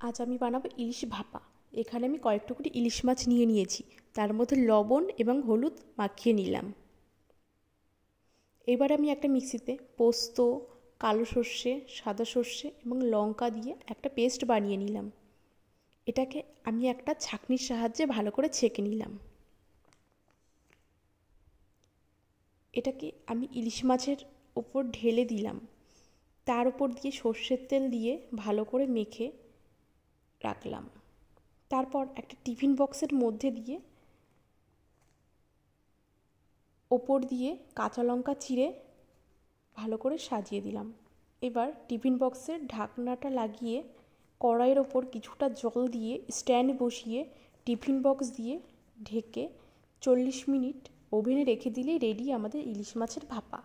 আজ আমি বানাবো ইলিশ ভাপা। এখানে আমি কয়েক টুকরি ইলিশ মাছ নিয়ে নিয়েছি, তার মধ্যে লবণ এবং হলুদ মাখিয়ে নিলাম। এবার আমি একটা মিক্সিতে পোস্ত, কালো সর্ষে, সাদা সর্ষে এবং লঙ্কা দিয়ে একটা পেস্ট বানিয়ে নিলাম। এটাকে আমি একটা ছাঁকনির সাহায্যে ভালো করে ছেঁকে নিলাম। এটাকে আমি ইলিশ মাছের ওপর ঢেলে দিলাম। তার উপর দিয়ে সর্ষের তেল দিয়ে ভালো করে মেখে রাখলাম। তারপর একটা টিফিন বক্সের মধ্যে দিয়ে ওপর দিয়ে কাঁচা লঙ্কা চিড়ে ভালো করে সাজিয়ে দিলাম। এবার টিফিন বক্সের ঢাকনাটা লাগিয়ে কড়াইয়ের ওপর কিছুটা জল দিয়ে স্ট্যান্ড বসিয়ে টিফিন বক্স দিয়ে ঢেকে 40 মিনিট ওভেনে রেখে দিলেই রেডি আমাদের ইলিশ মাছের ভাপা।